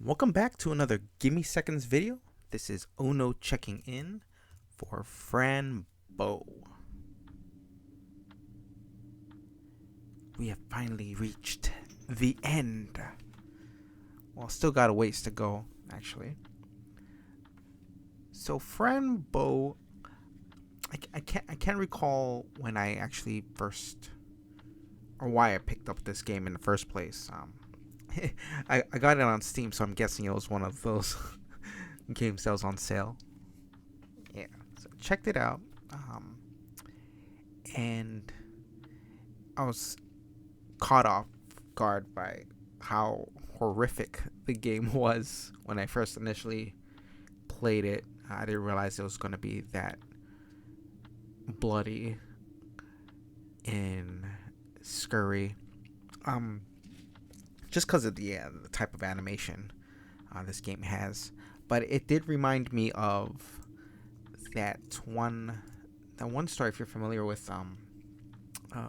Welcome back to another Gimme Seconds video. This is Ono checking in for Fran Bow. We have finally reached the end. Well, still got a ways to go, actually. So Fran Bow, I can't recall when I actually first, or why I picked up this game in the first place. I got it on Steam, so I'm guessing it was one of those games that was on sale. Yeah, so checked it out, and I was caught off guard by how horrific the game was when I first initially played it. I didn't realize it was going to be that bloody and scurry. Just because of the type of animation this game has, but it did remind me of that one story. If you're familiar with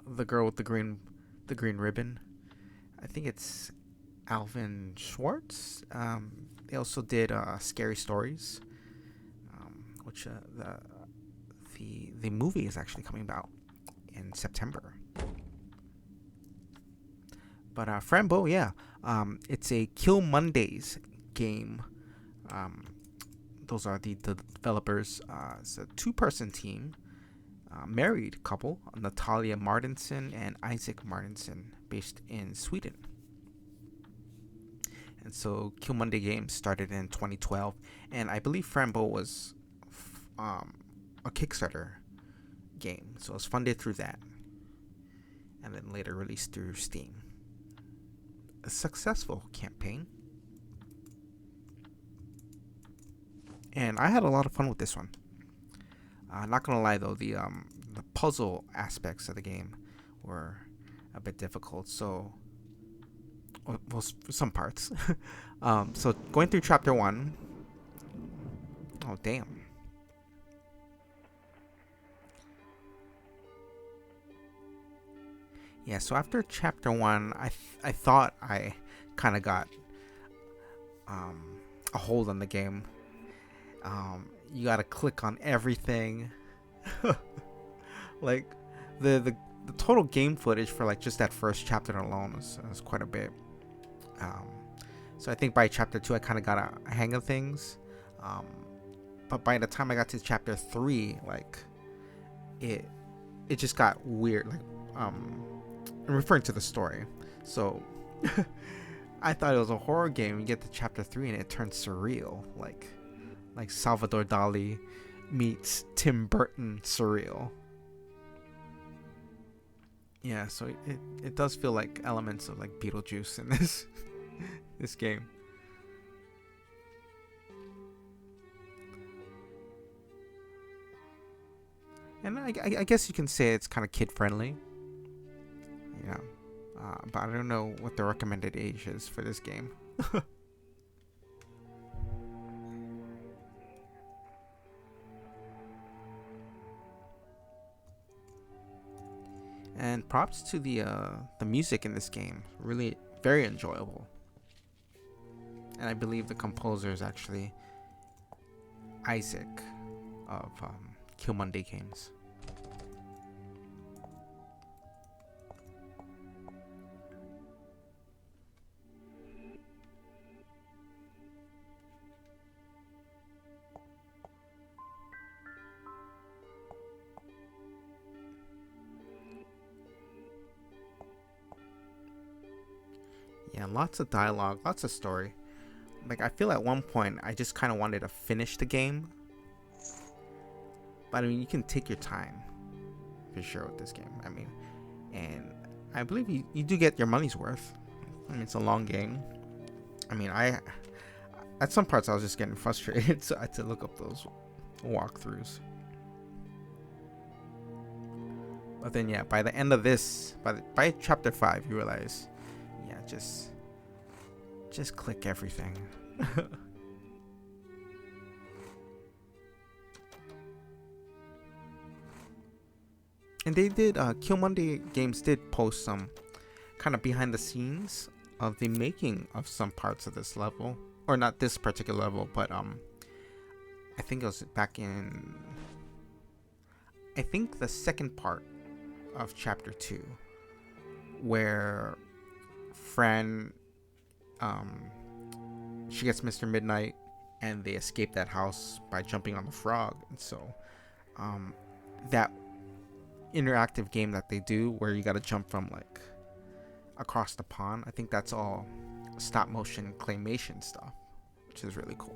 the girl with the green ribbon, I think it's Alvin Schwartz. They also did Scary Stories, which the movie is actually coming out in September. But Fran Bow, yeah, it's a Kill Mondays game. Those are the developers. It's a two-person team, married couple, Natalia Martinson and Isaac Martinson, based in Sweden. And so Kill Monday Games started in 2012, and I believe Fran Bow was a Kickstarter game, so it was funded through that, and then later released through Steam. A successful campaign, and I had a lot of fun with this one. Not gonna lie though, the puzzle aspects of the game were a bit difficult. So, well, some parts. So going through chapter 1. Oh damn. Yeah, so after chapter 1, I thought I kind of got a hold on the game. You gotta click on everything. Like the total game footage for like just that first chapter alone was quite a bit. So I think by chapter 2 I kind of got a hang of things. But by the time I got to chapter 3, like it just got weird. Like I'm referring to the story. So I thought it was a horror game. You get to chapter 3 and it turns surreal, like Salvador Dali meets Tim Burton surreal. Yeah, so it does feel like elements of like Beetlejuice in this this game. And I guess you can say it's kind of kid friendly. Yeah. But I don't know what the recommended age is for this game. And props to the music in this game. Really very enjoyable. And I believe the composer is actually Isaac of Kill Monday Games. Yeah, lots of dialogue, lots of story. Like, I feel at one point I just kind of wanted to finish the game. But I mean, you can take your time for sure with this game. I mean, and I believe you do get your money's worth. I mean, it's a long game. I mean, at some parts I was just getting frustrated, so I had to look up those walkthroughs. But then, yeah, by the end of this, by chapter 5, you realize, yeah, just click everything. And they did, Kill Monday Games did post some kind of behind the scenes of the making of some parts of this level, or not this particular level, but I think it was back in, I think the second part of chapter 2, where Fran, she gets Mr. Midnight and they escape that house by jumping on the frog. And so that interactive game that they do where you got to jump from like across the pond, I think that's all stop motion claymation stuff, which is really cool.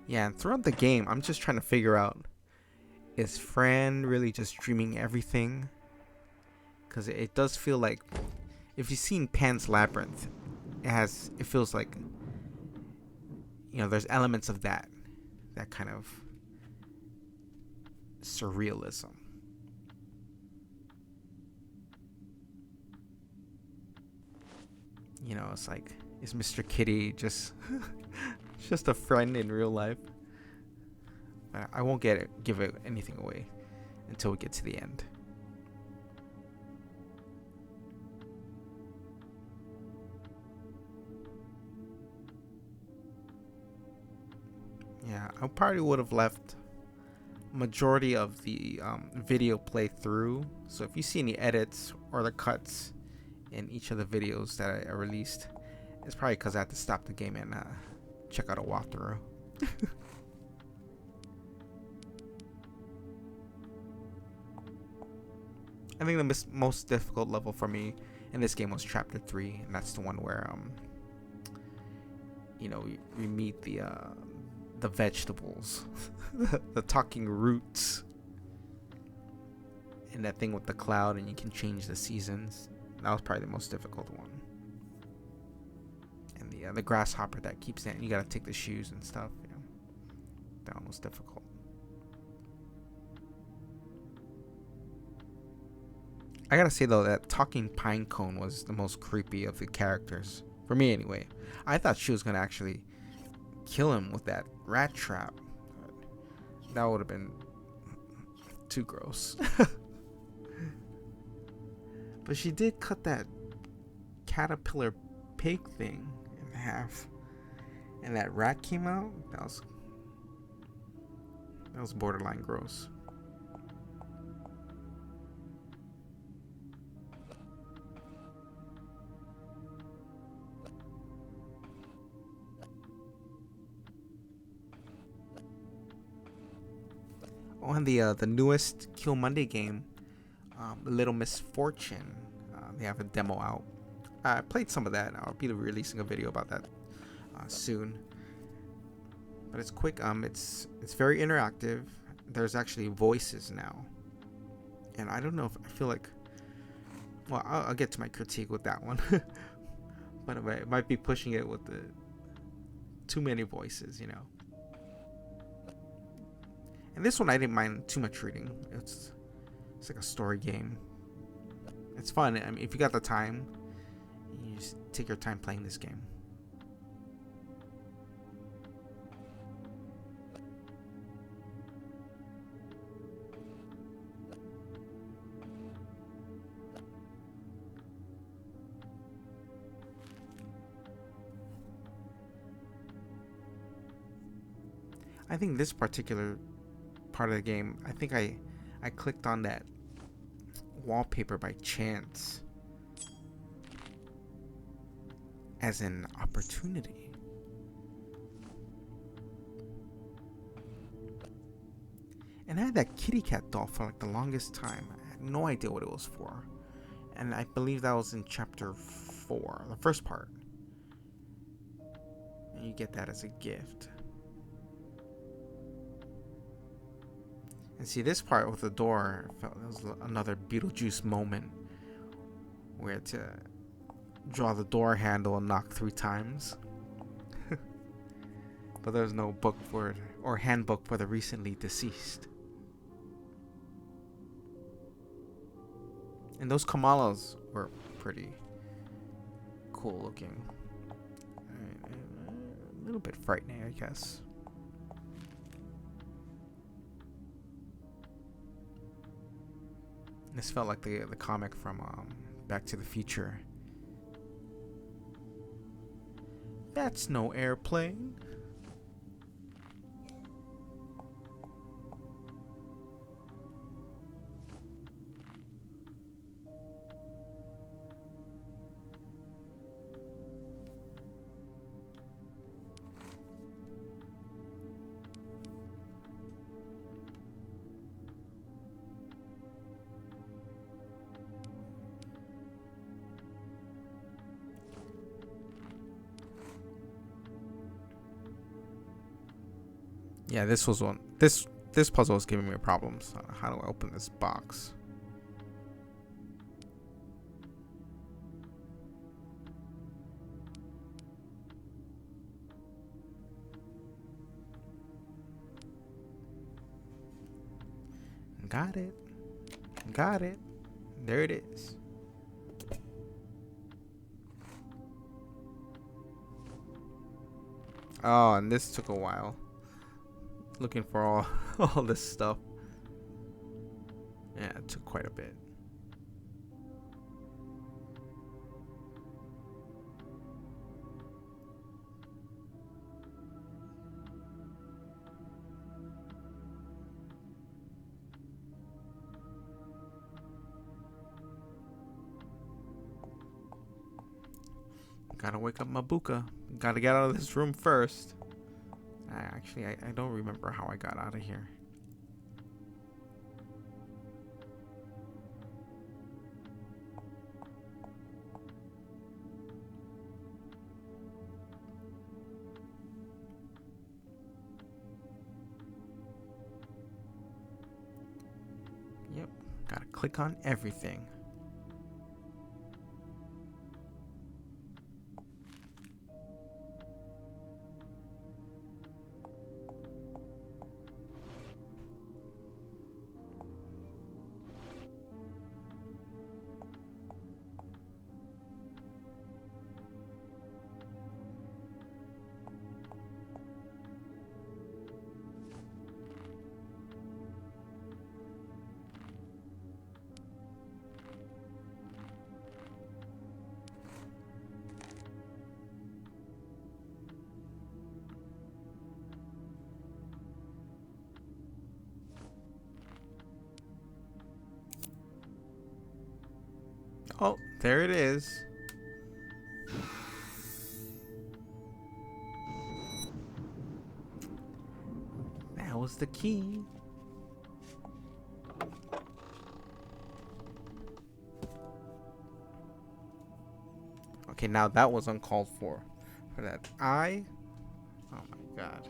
Yeah, and throughout the game, I'm just trying to figure out, is Fran really just dreaming everything? Because it does feel like, if you've seen Pan's Labyrinth, it feels like, there's elements of that kind of surrealism. It's like, is Mr. Kitty just just a friend in real life? But I won't give it anything away until we get to the end. Yeah, I probably would have left majority of the video play through. So if you see any edits or the cuts in each of the videos that I released, it's probably because I had to stop the game and check out a walkthrough. I think the most difficult level for me in this game was chapter 3, and that's the one where we meet the vegetables, the talking roots, and that thing with the cloud, and you can change the seasons. That was probably the most difficult one. And the grasshopper that keeps that, you gotta take the shoes and stuff. That one was difficult. I gotta say though, that talking pine cone was the most creepy of the characters for me, anyway. I thought she was gonna actually kill him with that rat trap. That would have been too gross. But she did cut that caterpillar pig thing in half, and that rat came out. That was borderline gross. On the newest Kill Monday game, Little Misfortune, they have a demo out. I played some of that. I'll be releasing a video about that soon. But it's quick. It's very interactive. There's actually voices now, and I don't know if I feel like. Well, I'll get to my critique with that one, but it might be pushing it with the too many voices, And this one I didn't mind too much reading. It's like a story game. It's fun. I mean, if you got the time, you just take your time playing this game. I think this particular part of the game, I think I clicked on that wallpaper by chance as an opportunity. And I had that kitty cat doll for like the longest time. I had no idea what it was for. And I believe that was in chapter 4, the first part. And you get that as a gift. And see, this part with the door, I felt it was another Beetlejuice moment where to draw the door handle and knock 3 times. But there's no book for it or handbook for the recently deceased. And those Kamalas were pretty cool looking. A little bit frightening, I guess. This felt like the comic from Back to the Future. That's no airplane. Yeah, this was one. This puzzle is giving me problems. How do I open this box? Got it. Got it. There it is. Oh, and this took a while. Looking for all this stuff. Yeah, it took quite a bit. Gotta wake up Mabuka. Gotta get out of this room first. Actually, I don't remember how I got out of here. Yep, gotta click on everything. Oh, there it is. That was the key. Okay, now that was uncalled for. For that eye. Oh my god.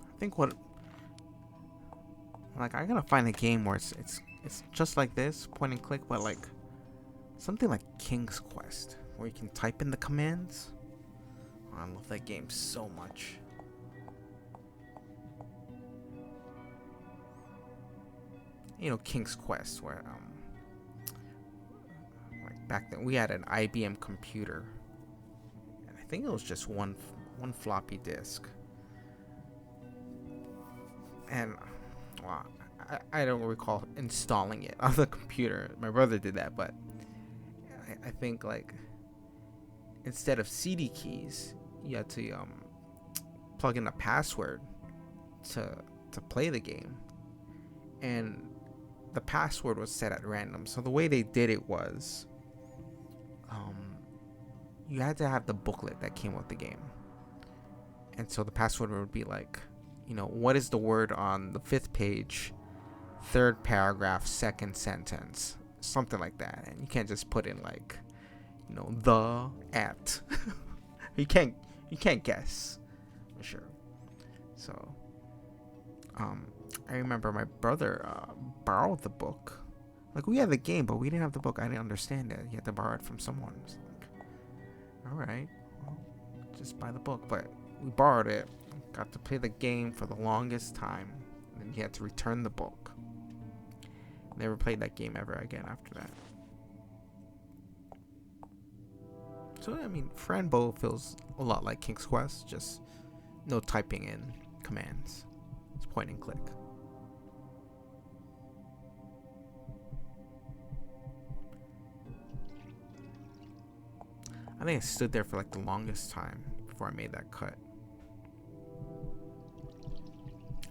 I think what, like, I gotta find a game where it's just like this, point and click, but like something like King's Quest, where you can type in the commands. Oh, I love that game so much. You know, King's Quest, where like back then we had an IBM computer, and I think it was just one floppy disk. And well, I don't recall installing it on the computer. My brother did that, but I think like instead of CD keys, you had to plug in a password to play the game, and the password was set at random. So the way they did it was, you had to have the booklet that came with the game, and so the password would be like, you know, what is the word on the 5th page, 3rd paragraph, 2nd sentence, something like that. And you can't just put in like, you know, the at. you can't guess for sure. So I remember my brother borrowed the book. Like, we had the game, but we didn't have the book. I didn't understand it. He had to borrow it from someone. It's like, all right, well, just buy the book. But we borrowed it. Got to play the game for the longest time. And then you had to return the book. Never played that game ever again after that. So, I mean, Fran Bow feels a lot like King's Quest, just no typing in commands. It's point and click. I think I stood there for like the longest time before I made that cut.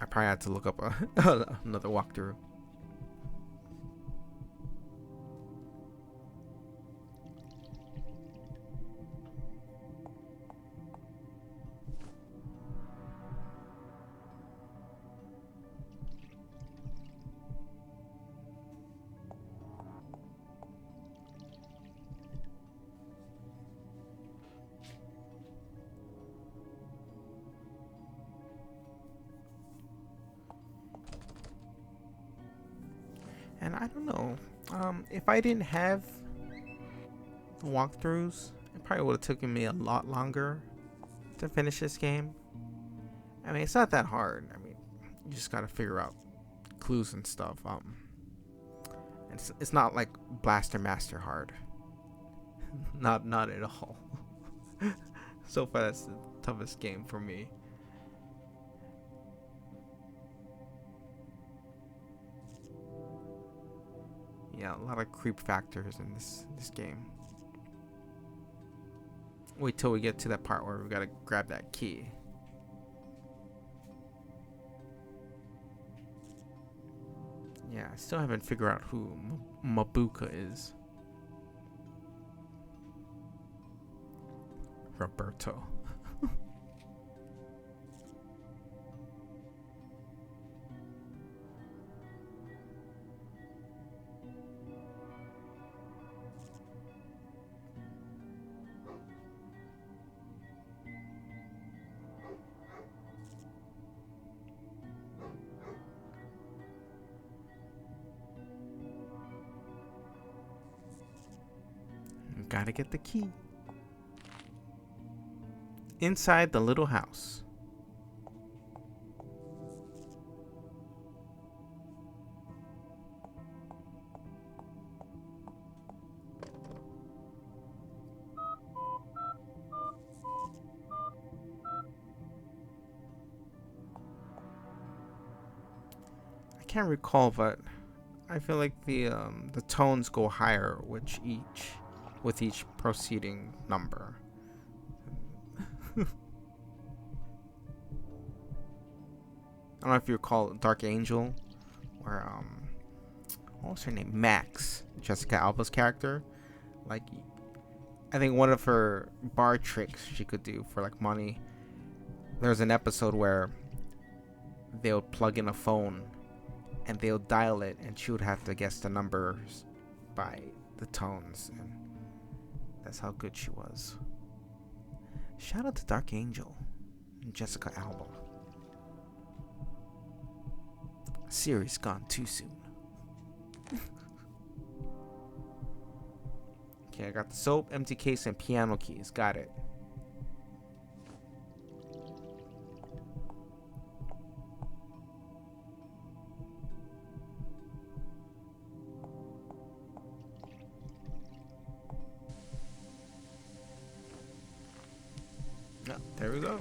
I probably had to look up another walkthrough. And I don't know, if I didn't have the walkthroughs, it probably would have taken me a lot longer to finish this game. I mean, it's not that hard. I mean, you just gotta figure out clues and stuff. It's not like Blaster Master hard. not at all. So far, that's the toughest game for me. Yeah, a lot of creep factors in this game. Wait till we get to that part where we gotta grab that key. Yeah, I still haven't figured out who Mabuka is. Roberto. Gotta get the key. Inside the little house. I can't recall, but I feel like the tones go higher with each proceeding number. I don't know if you recall Dark Angel, where what was her name? Max, Jessica Alba's character. Like, I think one of her bar tricks she could do for like money. There's an episode where they'll plug in a phone and they'll dial it, and she would have to guess the numbers by the tones, and that's how good she was. Shout out to Dark Angel and Jessica Alba. Series gone too soon. Okay, I got the soap, empty case, and piano keys. Got it. Oh, there we go.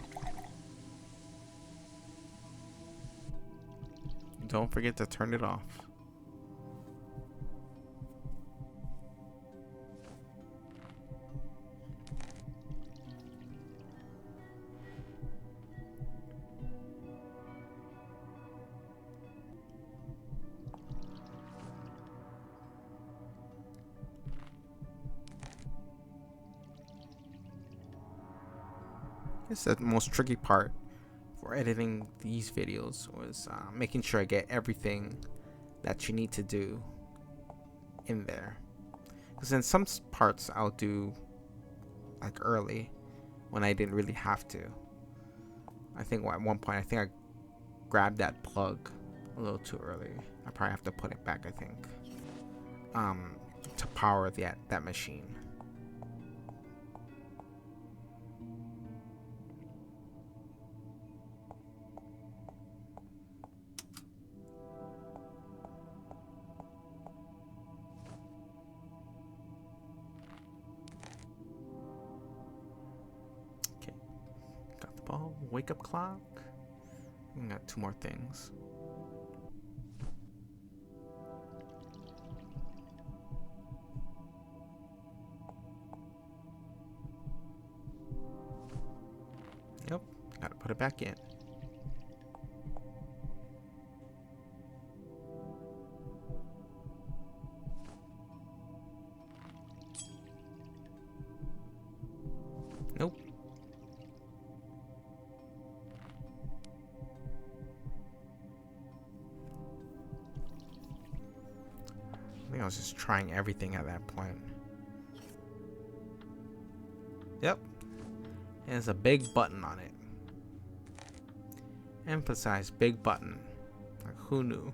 Don't forget to turn it off. It's the most tricky part for editing these videos was making sure I get everything that you need to do in there. Because in some parts I'll do like early when I didn't really have to. I think at one point I grabbed that plug a little too early. I probably have to put it back, I think, to power that machine. ball, wake up clock. We got 2 more things. Yep, gotta put it back in. Nope. I think I was just trying everything at that point. Yep. There's a big button on it. Emphasize big button. Like, who knew?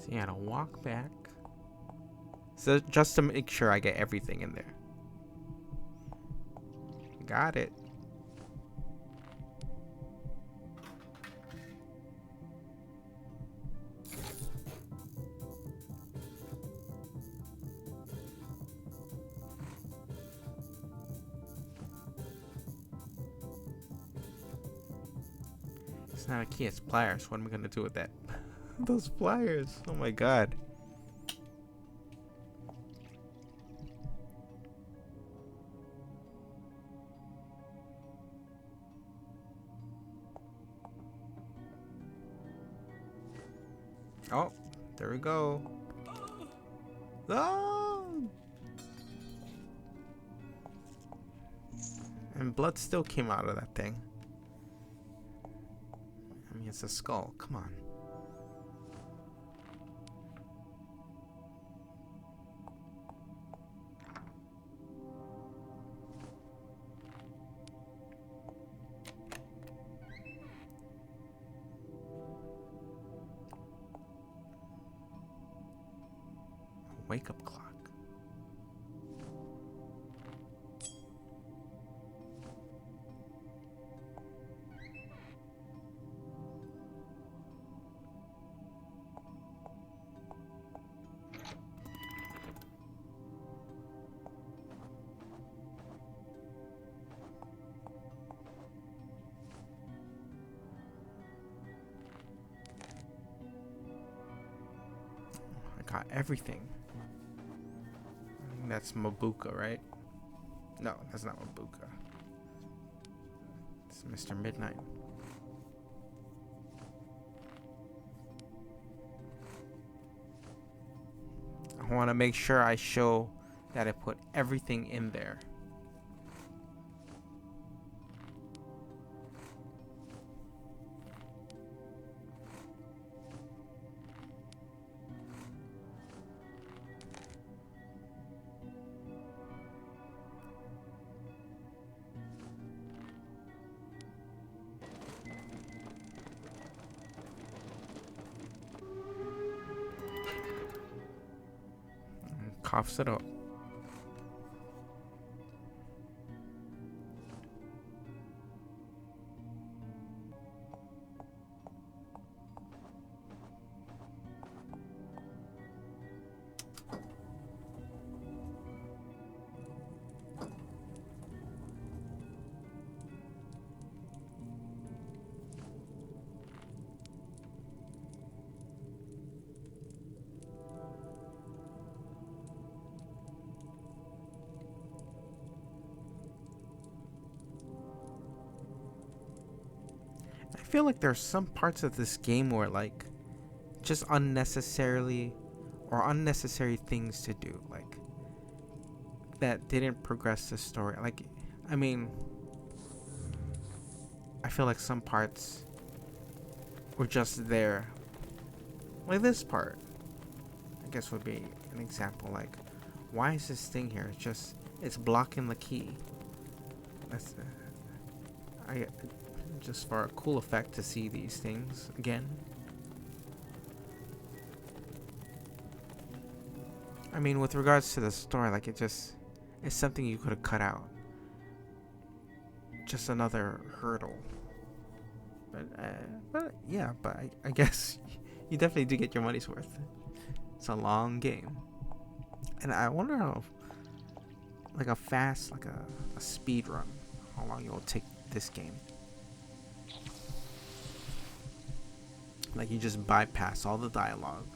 So you gotta walk back. So just to make sure I get everything in there. Got it. It's not a key, it's pliers. What am I gonna do with that? Those pliers. Oh my god. Oh, there we go. Oh! And blood still came out of that thing. I mean, it's a skull. Come on. Wake up clock. I got everything. That's Mabuka, right? No, that's not Mabuka. It's Mr. Midnight. I want to make sure I show that I put everything in there. Coughs it up. I feel like there's some parts of this game where like just unnecessary things to do, like that didn't progress the story. Like, I mean, I feel like some parts were just there. Like this part, I guess, would be an example. Like, why is this thing here? It's blocking the key. That's just for a cool effect to see these things again. I mean, with regards to the story, like it's something you could have cut out. Just another hurdle. But yeah, but I guess you definitely do get your money's worth. It's a long game, and I wonder how, like a fast, like a speed run, how long it will take this game. Like you just bypass all the dialogue.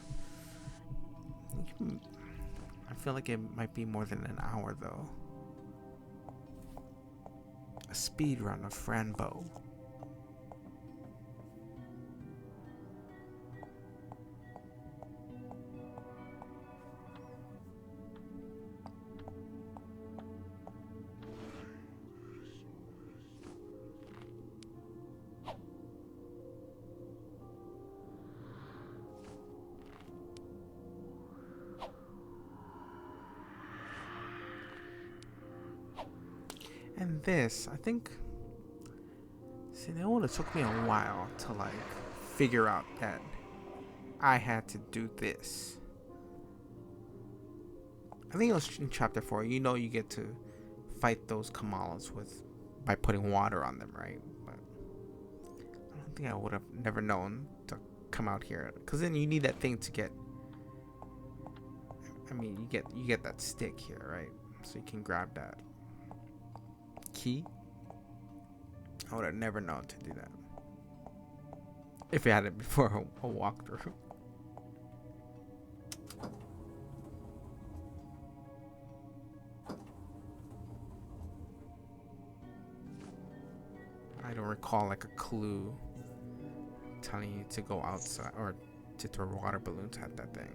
I feel like it might be more than an hour though. A speed run of Fran Bow. And this, I think, see, that would have took me a while to like figure out that I had to do this. I think it was in chapter 4. You know, you get to fight those Kamalas with by putting water on them, right? But I don't think I would have never known to come out here, because then you need that thing to get. I mean, you get that stick here, right? So you can grab that key. I would have never known to do that if I had it before a walkthrough. I don't recall like a clue telling you to go outside or to throw water balloons at that thing.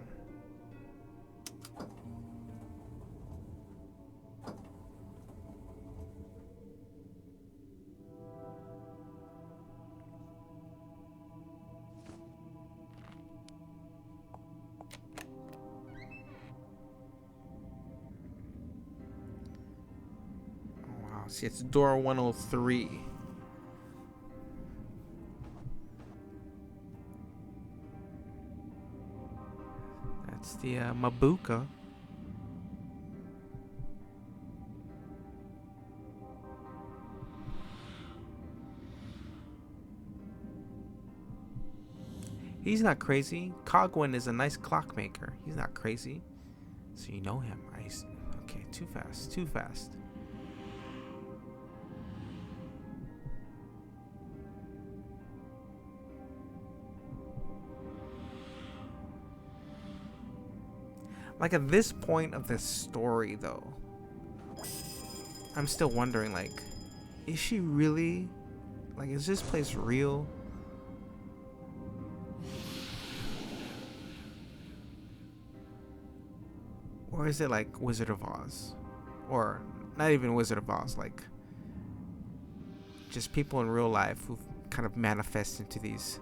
Oh, wow, see, it's door 103. That's the Mabuka. He's not crazy. Cogwin is a nice clockmaker. He's not crazy. So you know him. Okay, too fast. Too fast. Like at this point of this story though, I'm still wondering, like, is she really, like, is this place real? Or is it like Wizard of Oz? Or not even Wizard of Oz, like just people in real life who kind of manifest into these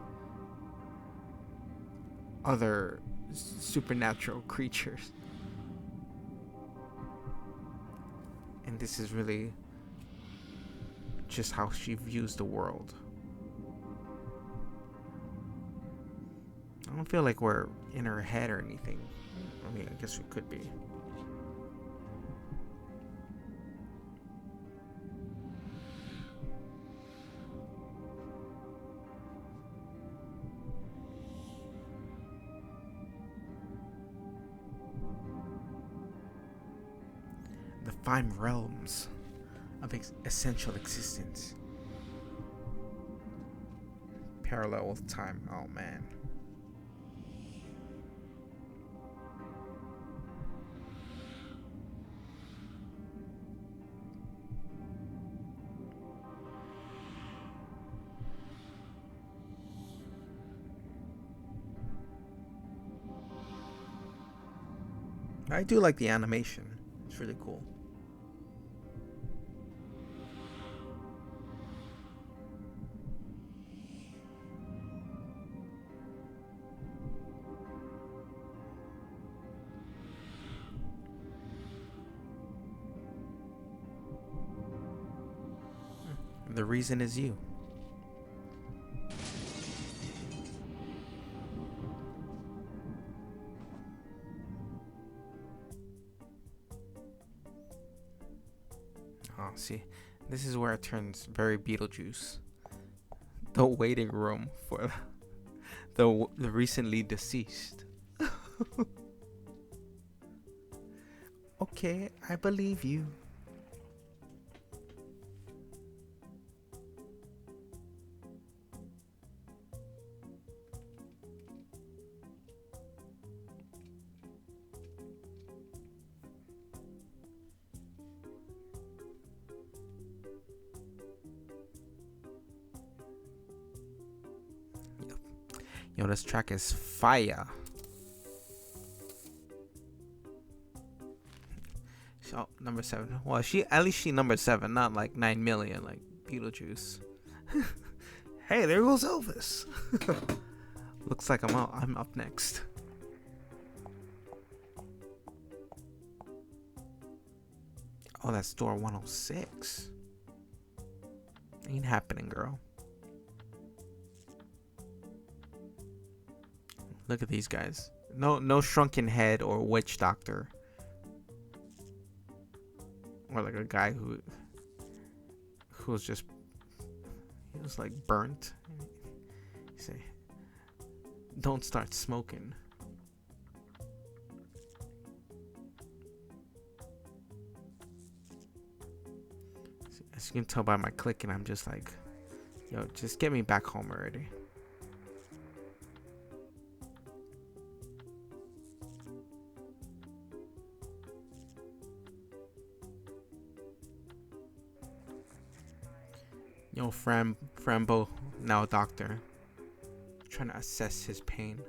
other supernatural creatures. And this is really just how she views the world. I don't feel like we're in her head or anything. I mean, I guess we could be. The 5 realms of essential existence. Parallel with time. Oh man. I do like the animation. It's really cool. The reason is you. Oh, see, this is where it turns very Beetlejuice. the waiting room for the recently deceased. Okay, I believe you. Yo, this track is fire. Oh, number 7. Well, at least she number 7, not like 9 million like Beetlejuice. Hey, there goes Elvis. Looks like I'm up next. Oh, that's door 106. Ain't happening, girl. Look at these guys. No shrunken head or witch doctor. Or like a guy who was just, he was like burnt. You say, don't start smoking. As you can tell by my clicking, I'm just like, yo, just get me back home already. Yo, Fran Bow, now a doctor, trying to assess his pain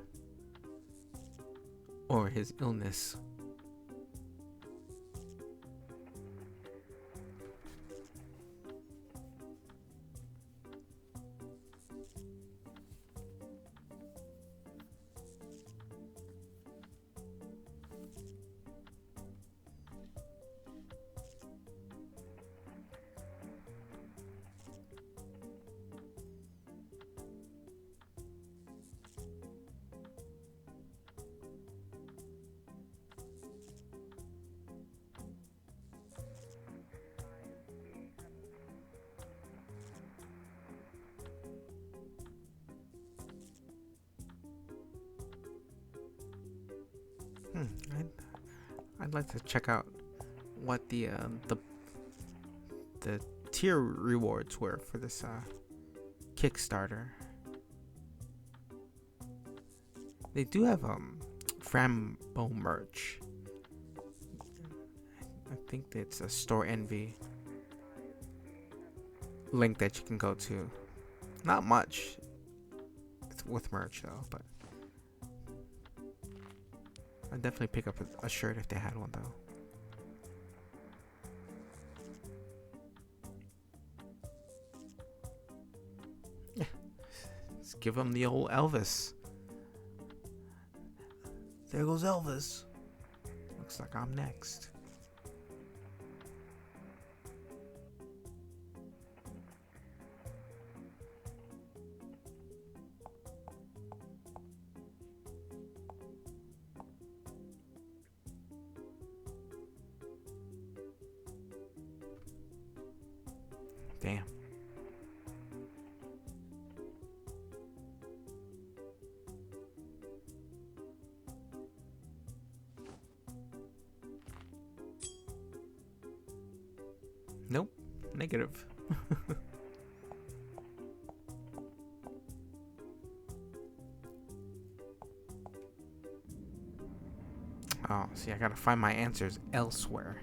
or his illness. I'd like to check out what the tier rewards were for this Kickstarter. They do have Fran Bow merch. I think it's a Store Envy link that you can go to. Not much with merch though, but I'd definitely pick up a shirt if they had one though. Yeah, let's give them the old Elvis. There goes Elvis. Looks like I'm next. Damn. Nope. Negative. Oh, see, I gotta find my answers elsewhere.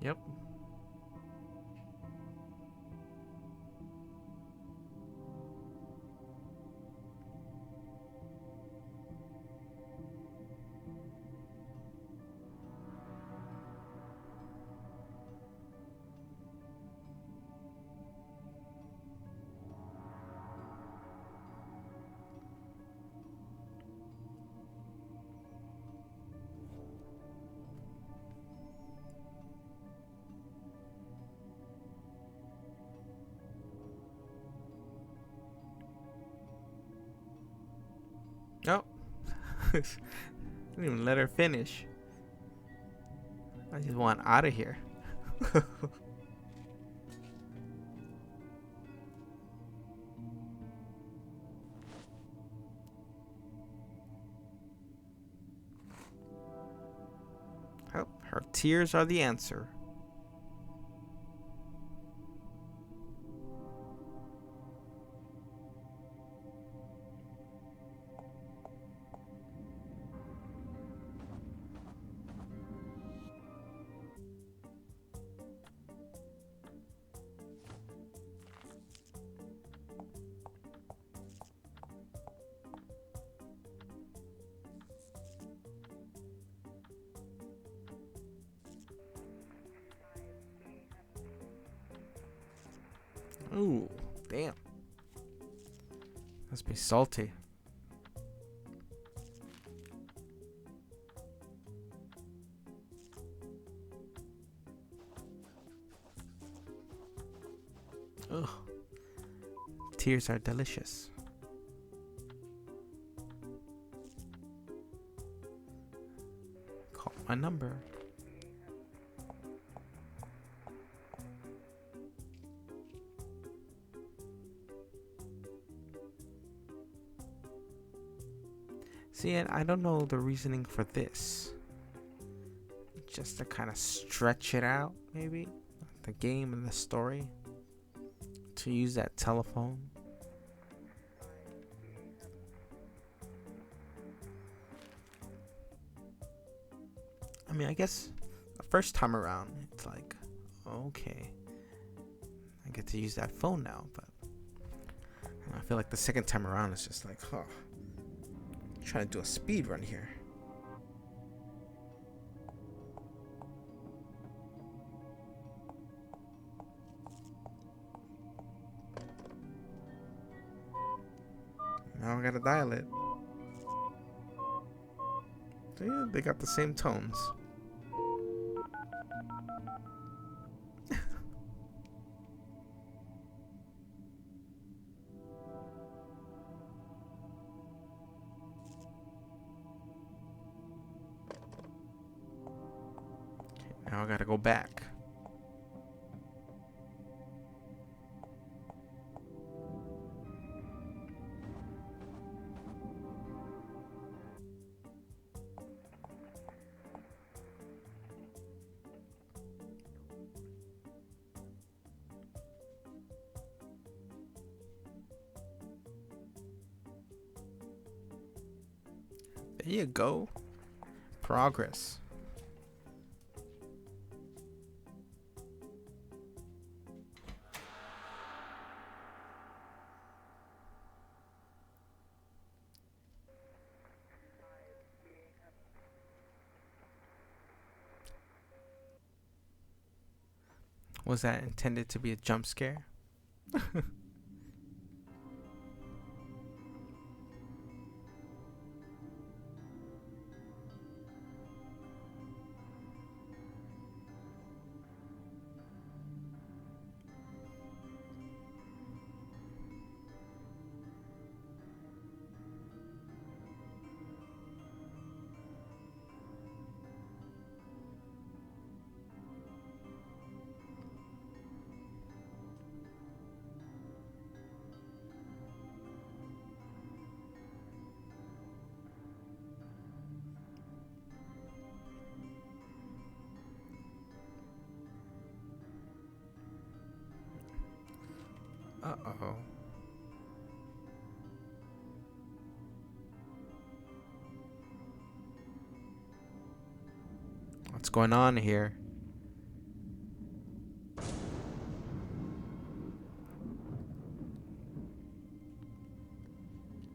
Yep. Didn't even let her finish. I just want out of here. Oh, her tears are the answer. Ooh, damn. Must be salty. Ugh. Tears are delicious. Call my number. See, and I don't know the reasoning for this. Just to kind of stretch it out, maybe? The game and the story. To use that telephone. I mean, I guess the first time around, it's like, okay, I get to use that phone now, but I feel like the second time around, it's just like, huh, trying to do a speed run here. Now I gotta dial it. So yeah, they got the same tones. Now I gotta go back. There you go. Progress. Was that intended to be a jump scare? Uh-oh. What's going on here?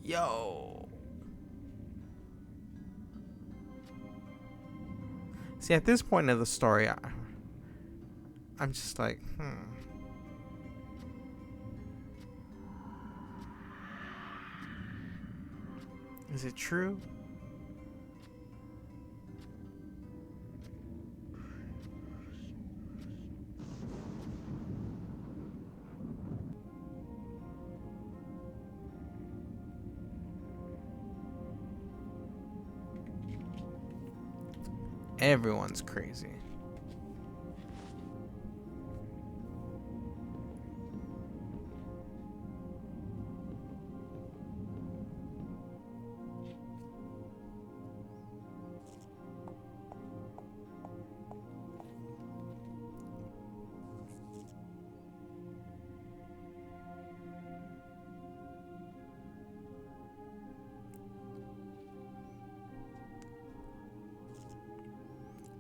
Yo. See, at this point of the story, I'm just like, Is it true? Everyone's crazy.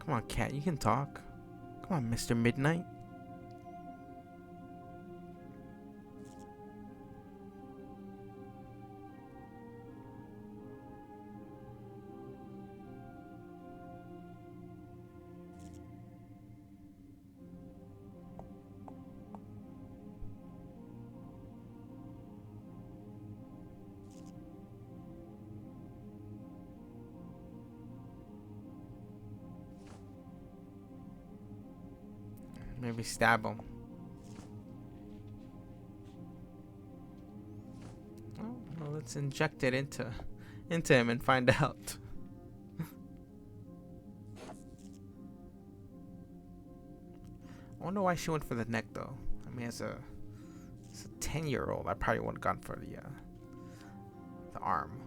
Come on, cat, you can talk. Come on, Mr. Midnight. Maybe stab him. Oh, well, let's inject it into him and find out. I wonder why she went for the neck though. I mean, as a 10-year-old, I probably would have gone for the arm.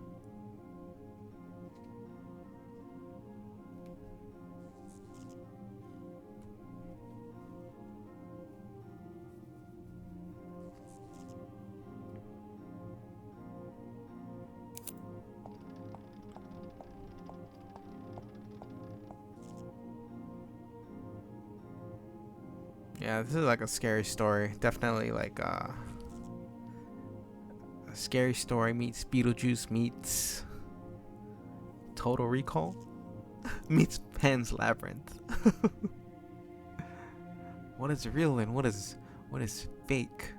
Yeah, this is like a scary story. Definitely like a scary story meets Beetlejuice meets Total Recall meets Pan's Labyrinth. What is real and what is fake?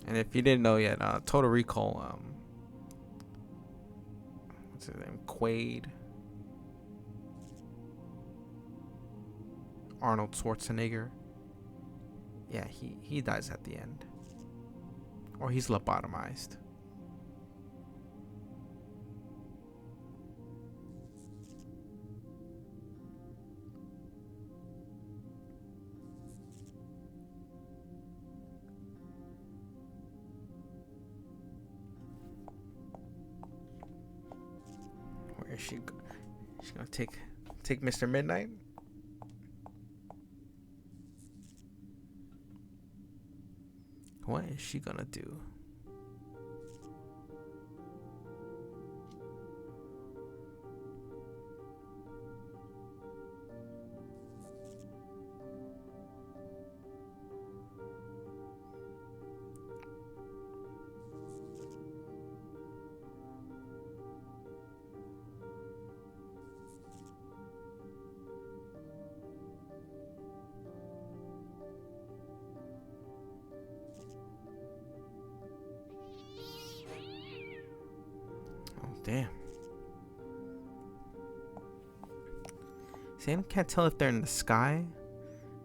And if you didn't know yet, Total Recall, what's his name? Quaid. Arnold Schwarzenegger. Yeah, he dies at the end. Or he's lobotomized. Where is she? She's gonna take Mr. Midnight. What is she gonna do? Damn. See, I can't tell if they're in the sky.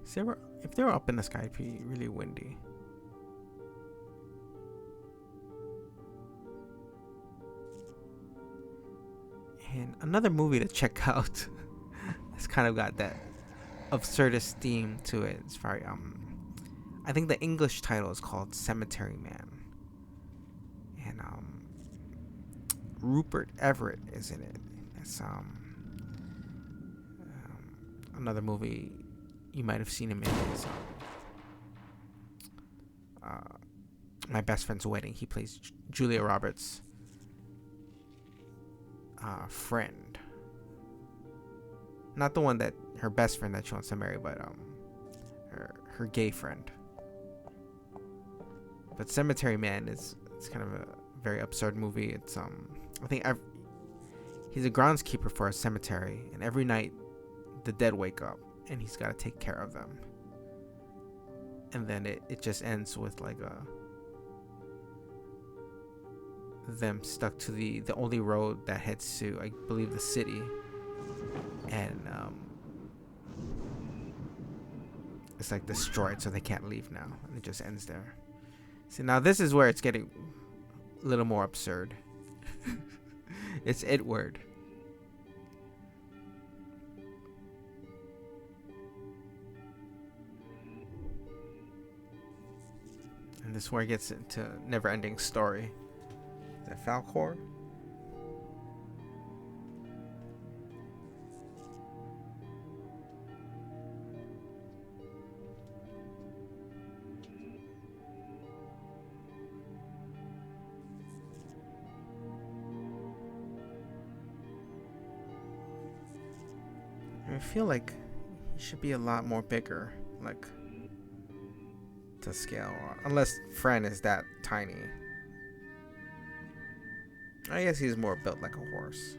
See, if they were up in the sky, it'd be really windy. And another movie to check out. It's kind of got that absurdist theme to it. It's very I think the English title is called Cemetery Man. And Rupert Everett is in it. It's another movie you might have seen him in is My Best Friend's Wedding. He plays Julia Roberts' friend. Not the one that her best friend that she wants to marry, but her gay friend. But Cemetery Man it's kind of a very absurd movie. It's I think he's a groundskeeper for a cemetery, and every night the dead wake up and he's got to take care of them. And then it just ends with like them stuck to the only road that heads to, I believe, the city, and it's like destroyed, so they can't leave now, and it just ends there. See, now this is where it's getting a little more absurd. It's Edward. And this is where it gets into never-ending story. Is that Falcor? I feel like he should be a lot more bigger, like, to scale, unless Fran is that tiny. I guess he's more built like a horse.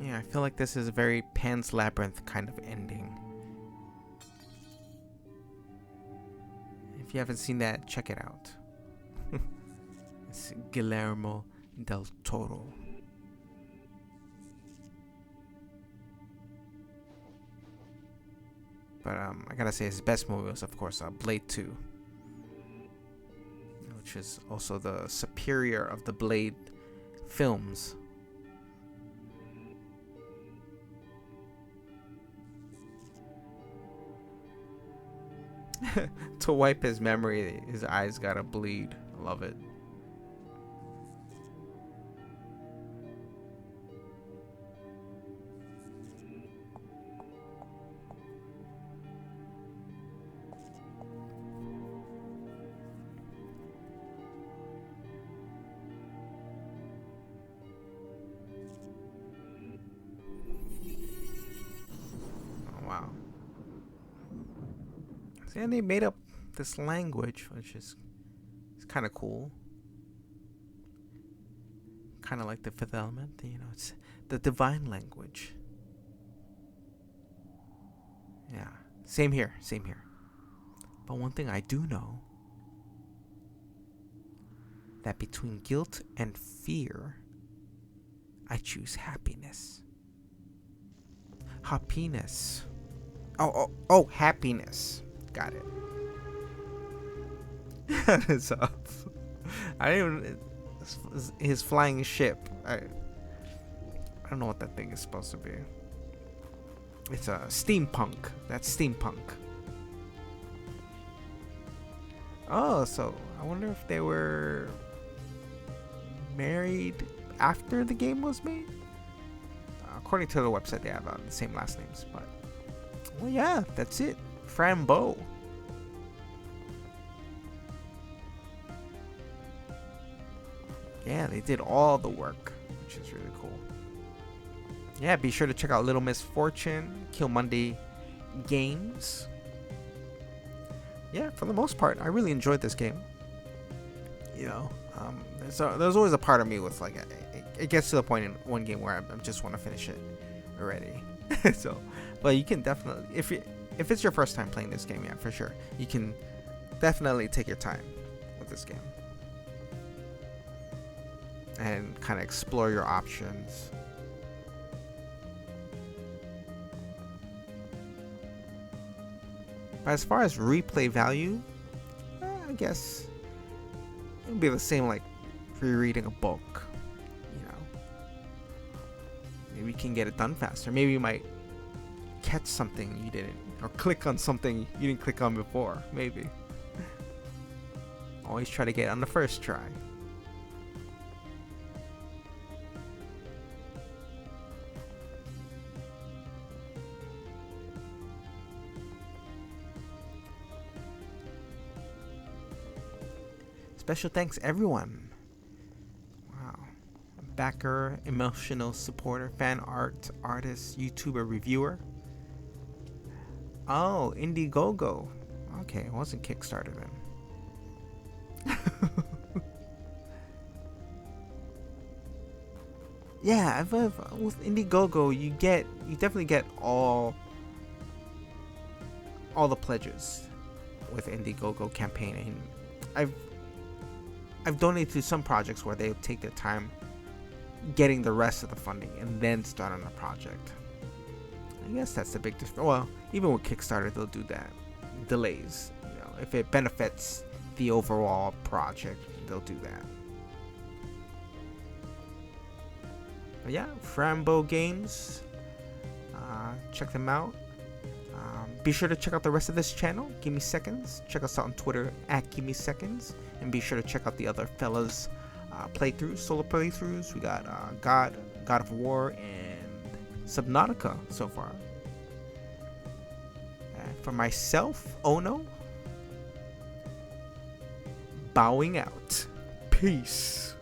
Yeah, I feel like this is a very Pan's Labyrinth kind of ending. If you haven't seen that, check it out. It's Guillermo del Toro. But I gotta say his best movie was, of course, Blade 2. Which is also the superior of the Blade films. To wipe his memory, his eyes gotta bleed. I love it. Oh, wow. And they made up this language, which is kind of cool. Kind of like the Fifth Element, you know, it's the divine language. Yeah, same here, same here. But one thing I do know, that between guilt and fear, I choose happiness. Happiness. Oh, happiness. Got it. So, I didn't even. His flying ship. I don't know what that thing is supposed to be. It's a steampunk. That's steampunk. Oh, so I wonder if they were married after the game was made. According to the website, they have the same last names. But well, yeah, that's it. Fran Bow. Yeah, they did all the work, which is really cool. Yeah, be sure to check out Little Miss Fortune, Kill Monday Games. Yeah, for the most part, I really enjoyed this game. You know, there's always a part of me with like, it gets to the point in one game where I just want to finish it already. So, but you can definitely, if it's your first time playing this game, yeah, for sure, you can definitely take your time with this game and kind of explore your options. But as far as replay value, I guess it would be the same like rereading a book. You know, maybe you can get it done faster. Maybe you might catch something you didn't, or click on something you didn't click on before. Maybe. Always try to get it on the first try. Special thanks, everyone. Wow. Backer, emotional supporter, fan art, artist, YouTuber, reviewer. Oh, Indiegogo. Okay, it wasn't Kickstarter then. Yeah, with Indiegogo, you definitely get all the pledges with Indiegogo campaign, and I've donated to some projects where they take their time getting the rest of the funding and then start on the project. I guess that's the big difference. Well, even with Kickstarter, they'll do that. Delays. If it benefits the overall project, they'll do that. But yeah, Fran Bow Games. Check them out. Be sure to check out the rest of this channel, Gimme Seconds. Check us out on Twitter at Gimme Seconds. And be sure to check out the other fellas' playthroughs, solo playthroughs. We got God of War, and Subnautica so far. For myself, Ono, bowing out. Peace.